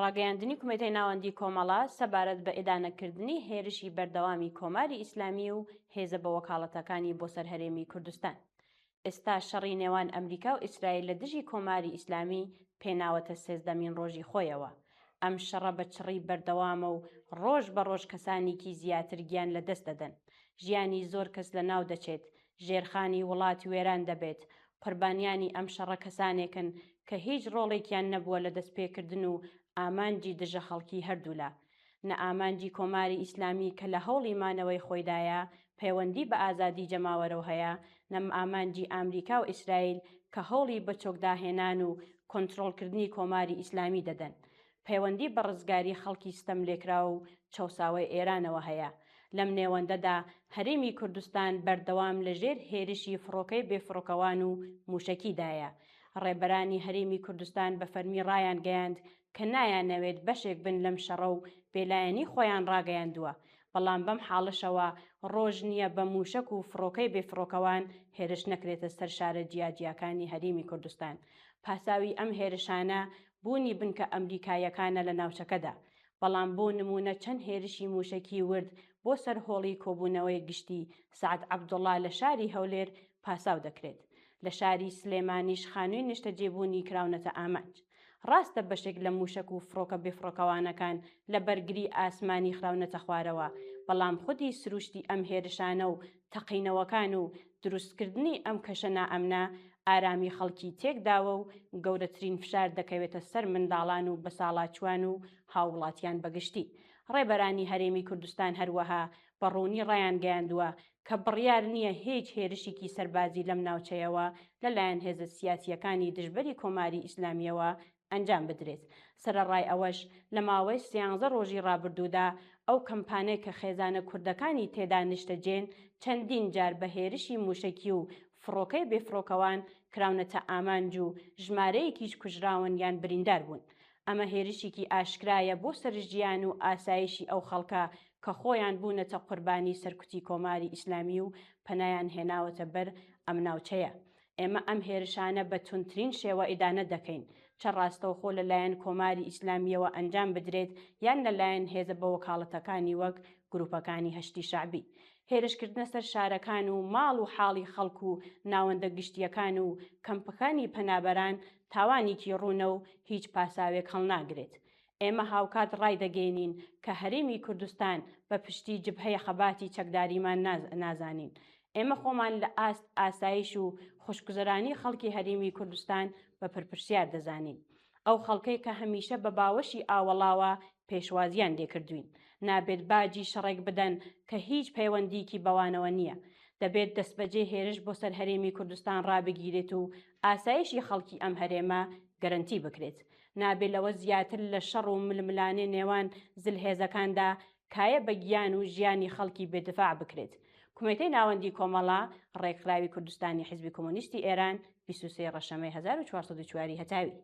ڕاگەیاندنی کومێتەی ناوەندی کۆمەڵە سەبارەت بە ئێدانەکردنی هێرشی بەردەوامی کۆماری ئیسلامی و هێزە بە وەکاڵەتەکانی بۆ سەر هەرێمی کوردستان. ئێستا شەڕی نێوان ئەمریکا و ئیسرائیل لە دژی کۆماری ئیسلامی پێناوەتە سێزدەمین ڕۆژی خۆیەوە. ئەم شەڕە بە چڕی بەردەوامە و ڕۆژ بە ڕۆژ کەسانێکی زیاتر گیان لە دەست دەدەن. ژیانی زۆر کەس لە ناو دەچێت، ژێرخانی وڵاتی وێران دەبێت. قوربانیانی ئەم شەڕە کەسانێکن کە هیچ ڕۆڵێکیان نەبووە لە دەستپێکردن و ئامانجی دژە خەڵکی هەردوولا. نە ئامانجی کۆماری ئیسلامی کە لە هەوڵی مانەوەی خۆیدایە پەیوەندی بە ئازادی جەماوەرەوە هەیە، نەم ئامانجی ئامریکا و ئیسرائیل کە هەوڵی بە چۆکداهێنان و کۆنتڕۆڵکردنی کۆماری ئیسلامی دەدەن. پەیوەندی بە ڕزگاری خەڵکی ستەم لێکرا و چەساوی ئێرانەوە هەیە. لەم نێوەندەدا هەرێمی کوردستان بەردەوام لەژێر هێرشی فڕۆکەی بێفڕۆکەوان و موشەکیدایە. ڕێبەرانی هەرێمی کوردستان بە فەرمی ڕایان گەیاند کە نایانەوێت بەشێک بن لەم شەڕە و بێلایەنی خۆیان ڕاگەیاندووە، بەڵام بەم حاڵشەوە ڕۆژ نییە بە موشک و فڕۆکەی بێفڕۆکەوان هێرش نەکرێتە سەر شارە جیاجیەکانی هەرێمی کوردستان. پاساوی ئەم هێرشانە بوونی بنکە ئەمریکایەکانە لە ناوچەکەدا، بەڵام بۆ نمونە چەند هێرشی موشکی ورد بۆ سەر هۆڵی کۆبوونەوەی گشتی سەعد عەبدوڵڵا لە شاری هەولێر پاساو دەکرێت. لە شاری سلێمانیش خانووی نیشتەجێبوونی کراونەتە ئامانج. ڕاستە بەشێک لە موشک و فڕۆکە بێفڕۆکەوانەکان لە بەرگری ئاسمانی خراونەتە خوارەوە، بەڵام خودی سروشتی ئەم هێرشانە و تەقینەوەکان و دروستکردنی ئەم کەشە نائەمنە ئارامی خەڵکی تێکداوە و گەورەترین فشار دەکەوێتە سەر منداڵان و بەساڵاچوان و هاوڵاتیان بەگشتی. ڕێبەرانی هەرێمی کوردستان هەروەها بەڕوونی ڕایان گەیاندووە کە بڕیار نییە هیچ هێرشێکی سەربازی لەم ناوچەیەوە لەلایەن هێزە سیاسیەکانی دژبەری کۆماری ئیسلامیەوە ئەنجام بدرێت. سەرەڕای ئەوەش لە ماوەی 13 ڕۆژی ڕابردوودا ئەو کەمپانەی کە خێزانە کوردەکانی تێدا نیشتەجێن چەندین جار بە هێرشی موشکی و فڕۆکەی بێفڕۆکەوان کراونەتە ئامانج و ژمارەیەکیش کوژراون یان بریندار بوون. ئەمە هێرشێکی ئاشکرایە بۆ سەرژیان و ئاسایشی ئەو خەڵکە کە خۆیان بوونەتە قوربانی سەرکوتی کۆماری ئیسلامی و پەنایان هێناوەتە بەر ئەم ناوچەیە. ئێمە ئەم هێرشانە بە تونترین شێوە ئیدانە دەکەین، چە ڕاستەوخۆ لەلایەن کۆماری ئیسلامیەوە ئەنجام بدرێت یان لەلایەن هێزە بە وەکاڵەتەکانی وەک گروپەکانی هەشتی شعبی. هێرشکردنە سەر شارەکان و ماڵ و حاڵی خەڵکو و ناوەندە گشتیەکان و کەمپەکانی پەنابەران تاوانێکی ڕوونە و هیچ پاساوێک هەڵناگرێت. ئێمە هاوکات ڕای دەگەێنین کە هەرێمی کوردستان بە پشتی جبهەیە خەباتی چەکداریمان نازانین. ئێمە خۆمان لە ئاسایش و خوشگوزەرانی خەڵکی هەرێمی کوردستان بە پرپرسیار دەزانین. ئەو خەڵکەی کە هەمیشە بە باوەشی ئاوەڵاوە پێشوازیان لێکردوین، نابێت باجی شەڕێک بدەن کە هیچ پەیوەندیکی بەوانەوە نییە. دەبێت دەستبەجێ هێرش بۆ سەر هەرێمی کوردستان ڕابگیرێت و ئاسایشی خەڵکی ئەم هەرێمە گەرنتی بکرێت. نابێت لەوە زیاتر لە شەڕ و ململانێ نێوان زلهێزەکاندا کایە بە گیان و ژیانی خەڵکی بێدفاع بکرێت. کومێتەی ناوەندی کۆمەڵە ڕێکخراوی کوردستانی حیزبی کۆمۆنیستی ئێران 23 ڕەشەمەی 1404 هەتاوی.